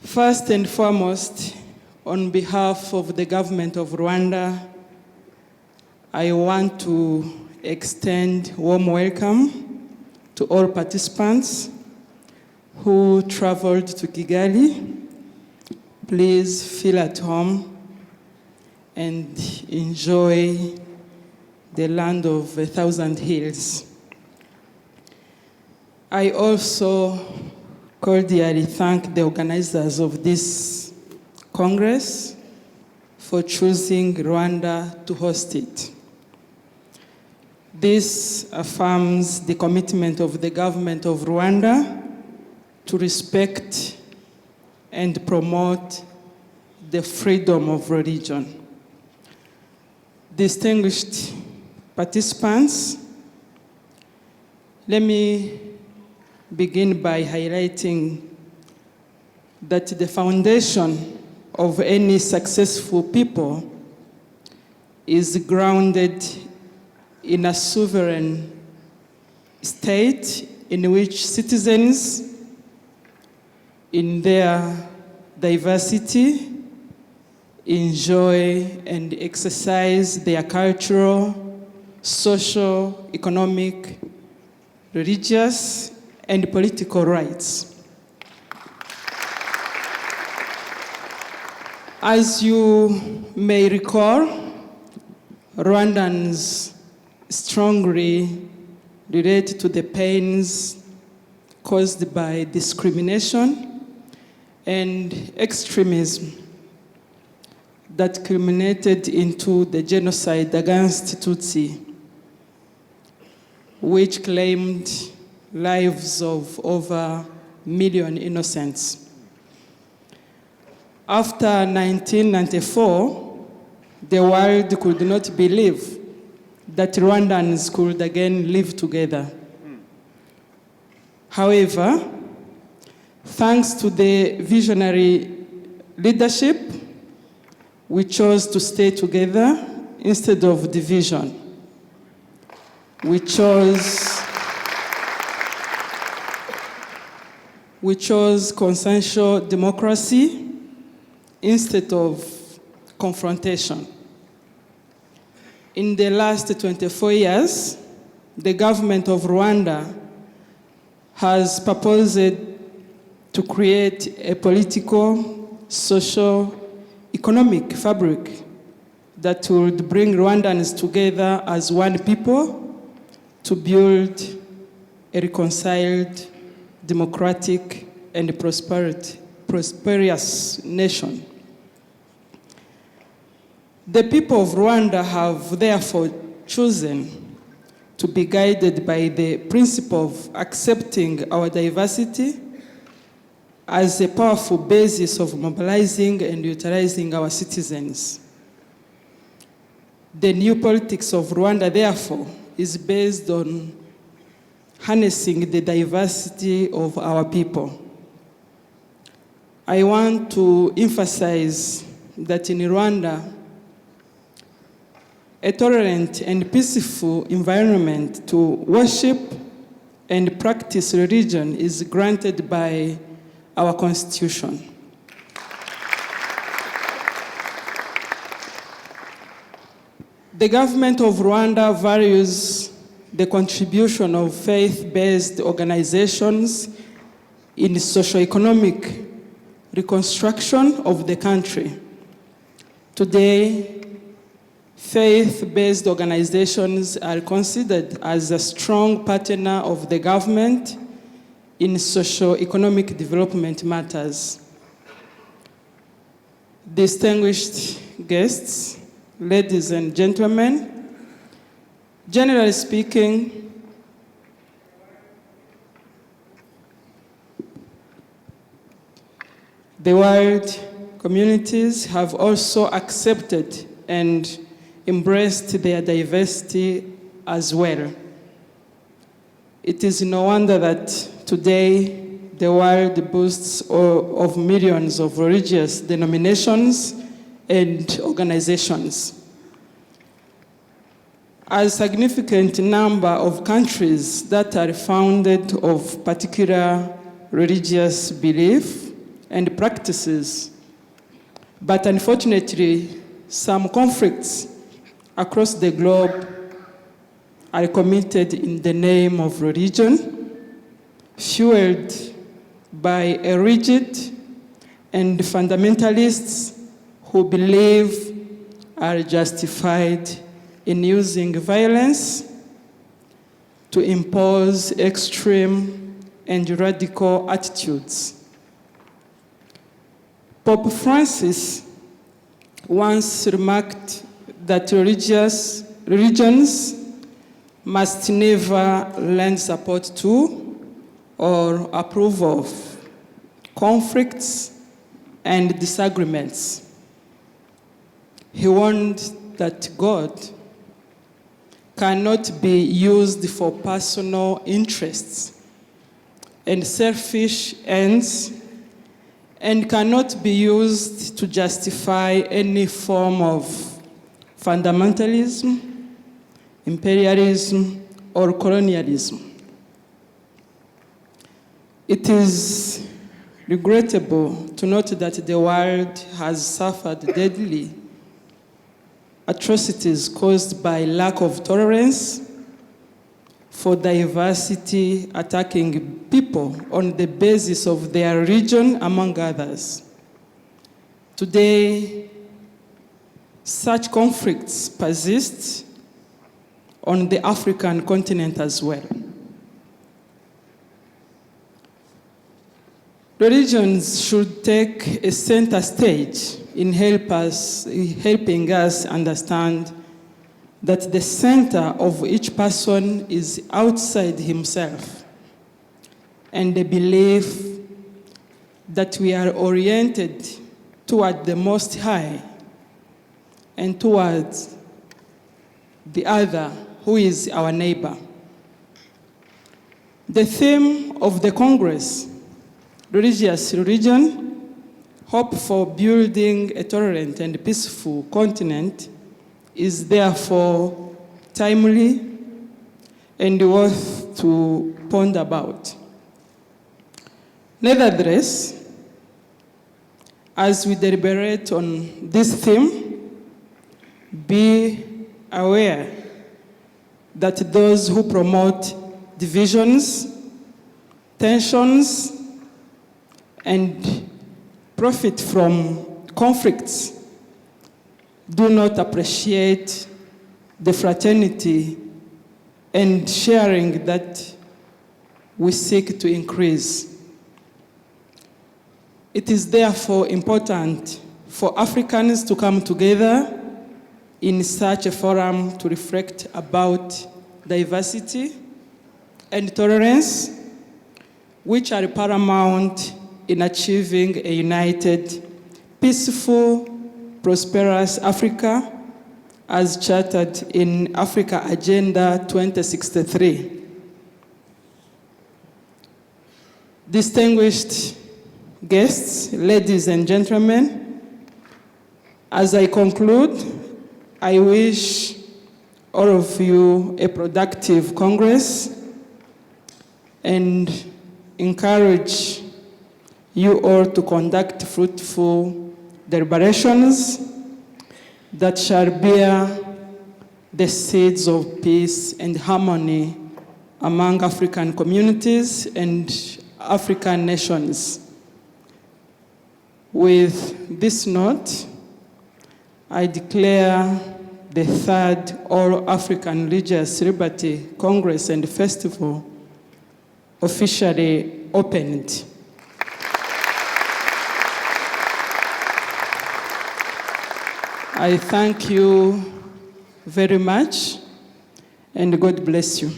First and foremost, on behalf of the government of Rwanda, I want to extend warm welcome to all participants who traveled to Kigali. Please feel at home and enjoy the land of 1,000 hills. I also cordially thank the organizers of this Congress for choosing Rwanda to host it. This affirms the commitment of the government of Rwanda to respect and promote the freedom of religion. Distinguished participants, let me begin by highlighting that the foundation of any successful people is grounded in a sovereign state in which citizens, in their diversity, enjoy and exercise their cultural, social, economic, religious, and political rights. As you may recall, Rwandans strongly relate to the pains caused by discrimination and extremism that culminated into the genocide against Tutsi, which claimed lives of over 1 million innocents. After 1994, the world could not believe that Rwandans could again live together. However, thanks to the visionary leadership, we chose to stay together instead of division. We chose consensual democracy instead of confrontation. In the last 24 years, the government of Rwanda has proposed to create a political, social, economic fabric that would bring Rwandans together as one people to build a reconciled, democratic, and prosperous nation. The people of Rwanda have therefore chosen to be guided by the principle of accepting our diversity as a powerful basis of mobilizing and utilizing our citizens. The new politics of Rwanda, therefore, is based on harnessing the diversity of our people. I want to emphasize that in Rwanda, a tolerant and peaceful environment to worship and practice religion is granted by our Constitution. The government of Rwanda values the contribution of faith-based organizations in socio-economic reconstruction of the country. Today, faith-based organizations are considered as a strong partner of the government in socio-economic development matters. Distinguished guests, ladies and gentlemen, generally speaking, the world communities have also accepted and embraced their diversity as well. It is no wonder that today the world boasts of millions of religious denominations and organizations. A significant number of countries that are founded of particular religious belief and practices. But unfortunately, some conflicts across the globe are committed in the name of religion, fueled by a rigid and fundamentalists who believe are justified in using violence to impose extreme and radical attitudes. Pope Francis once remarked that religions must never lend support to or approve of conflicts and disagreements. He warned that God cannot be used for personal interests and selfish ends, and cannot be used to justify any form of fundamentalism, imperialism, or colonialism. It is regrettable to note that the world has suffered deadly atrocities caused by lack of tolerance for diversity, attacking people on the basis of their religion, among others. Today, such conflicts persist on the African continent as well. Religions should take a center stage in helping us understand that the center of each person is outside himself, and the belief that we are oriented toward the Most High and towards the other, who is our neighbor. The theme of the Congress, Religious Religion, Hope for Building a Tolerant and Peaceful Continent, is therefore timely and worth to ponder about. Nevertheless, as we deliberate on this theme, be aware that those who promote divisions, tensions, and profit from conflicts do not appreciate the fraternity and sharing that we seek to increase. It is therefore important for Africans to come together in such a forum to reflect about diversity and tolerance, which are paramount in achieving a united, peaceful, prosperous Africa, as chartered in Africa Agenda 2063. Distinguished guests, ladies and gentlemen, as I conclude, I wish all of you a productive Congress and encourage you all to conduct fruitful deliberations that shall bear the seeds of peace and harmony among African communities and African nations. With this note, I declare the third All-African Religious Liberty Congress and Festival officially opened. I thank you very much, and God bless you.